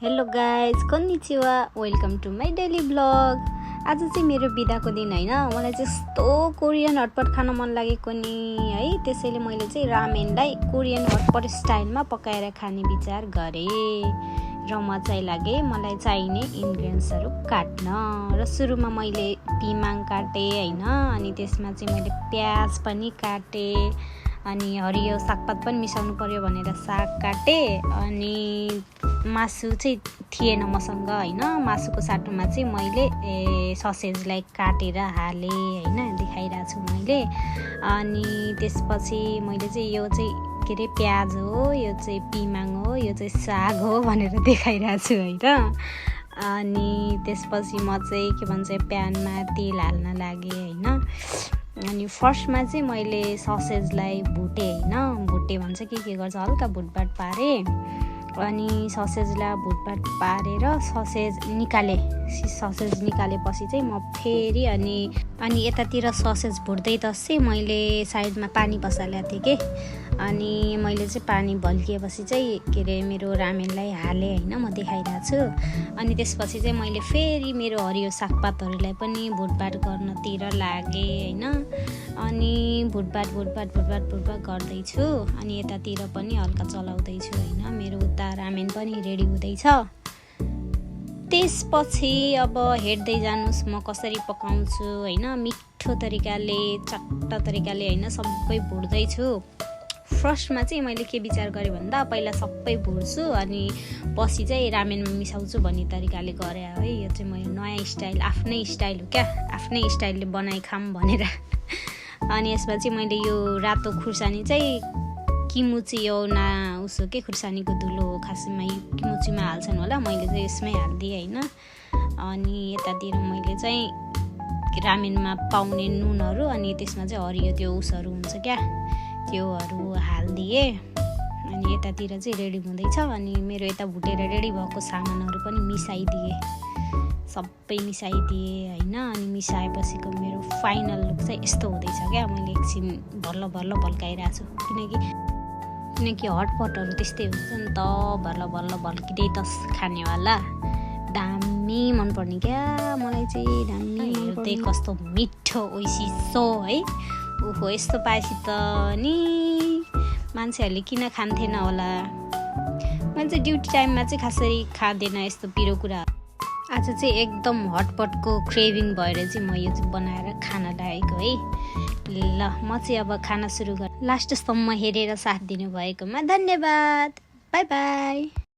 Hello guys konnichiwa welcome to my daily blog. आज चाहिँ मेरो बिदाको दिन हैन। मलाई चाहिँ यस्तो कोरियन हटपट खान मन लागेको नि है, त्यसैले मैले चाहिँ रामेनलाई कोरियन हटपट स्टाइलमा पकाएर खाने विचार गरेँ र मजै लागे। मलाई चाहिने इन्ग्रेडियन्ट्सहरू काट्न र सुरुमा मैले पिमाङ काटेँ हैन, अनि त्यसमा चाहिँ मैले प्याज पनि काटेँ, अनि हरियो सागपात पनि मिसाउनु पर्यो भनेर साग काटेँ। अनि मासु चाहिँ थिएन मसँग हैन, मासुको साटोमा चाहिँ मैले ससेजलाई काटेर हालेँ हैन, देखाइरहेको छु मैले। अनि त्यसपछि मैले चाहिँ यो चाहिँ के अरे प्याज हो, यो चाहिँ पिमाङ हो, यो चाहिँ साग हो भनेर देखाइरहेको छु हैन। अनि त्यसपछि म चाहिँ के भन्छ प्यानमा तेल हाल्न लागेँ हैन। अनि फर्स्टमा चाहिँ मैले ससेजलाई भुटेँ हैन, भुटे भन्छ के गर्छ हल्का भुटभाट पारेँ। अनि ससेजलाई भुटभाट पारेर ससेज निकालेपछि चाहिँ म फेरि अनि यतातिर ससेज भुट्दै तस्सेँ। मैले साइडमा पानी बसालेको थिएँ के, अनि मैले चाहिँ पानी भल्किएपछि चाहिँ के अरे मेरो रामेनलाई हालेँ हैन, म देखाइरहेको छु। अनि त्यसपछि चाहिँ मैले फेरि मेरो हरियो सागपातहरूलाई पनि भुटभाट गर्नतिर लागेँ हैन। अनि भुटभाट गर्दैछु, अनि यतातिर पनि हल्का चलाउँदैछु हैन। मेरो उता रामेन पनि रेडी हुँदैछ। त्यसपछि अब हेर्दै जानुस् म कसरी पकाउँछु हैन, मिठो तरिकाले चट्टा तरिकाले हैन, सबै भुट्दैछु। फर्स्टमा चाहिँ मैले के विचार गरेँ भन्दा पहिला सबै भुट्छु अनि पछि चाहिँ रामेनमा मिसाउँछु भन्ने तरिकाले गरेँ है। यो चाहिँ मेरो नयाँ स्टाइल, आफ्नै स्टाइल हो क्या, आफ्नै स्टाइलले बनाइ खाम भनेर। अनि यसमा चाहिँ मैले यो रातो खुर्सानी चाहिँ किमुची यो ना उसो के खुर्सानीको धुलो हो खासमा, यो किमुचीमा हाल्छन् होला, मैले चाहिँ यसमै हालिदिएँ हैन। अनि यतातिर मैले चाहिँ रामेनमा पाउने नुनहरू अनि त्यसमा चाहिँ हरियो त्यो उसहरू हुन्छ क्या, त्योहरू हालिदिएँ। अनि यतातिर चाहिँ रेडी हुँदैछ। अनि मेरो यता भुटेर रेडी भएको सामानहरू पनि मिसाइदिएँ, सबै मिसाइदिएँ हैन। अनि मिसाएपछिको मेरो फाइनल लुक चाहिँ यस्तो हुँदैछ क्या। मैले एकछिन भल्ल भल्काइरहेको छु किनकि हटपटहरू त्यस्तै हुन्छ नि त, भल्ल भल्किँदै तस खानेवाला दामी मनपर्ने क्या मलाई चाहिँ, दामी हेर्दै कस्तो मिठो ओइसिसो है। ओहो यस्तो पाएपछि त नि मान्छेहरूले किन खान्थेन होला। मैले चाहिँ ड्युटी टाइममा चाहिँ खासरी खाँदैन यस्तो पिरो कुरा। आज चाहिँ एकदम हटपटको क्रेभिङ भएर चाहिँ म यो चाहिँ बनाएर खान लागेको है। ल म चाहिँ अब खाना सुरु गरेँ। लास्टसम्म हेरेर साथ दिनुभएकोमा धन्यवाद। By by.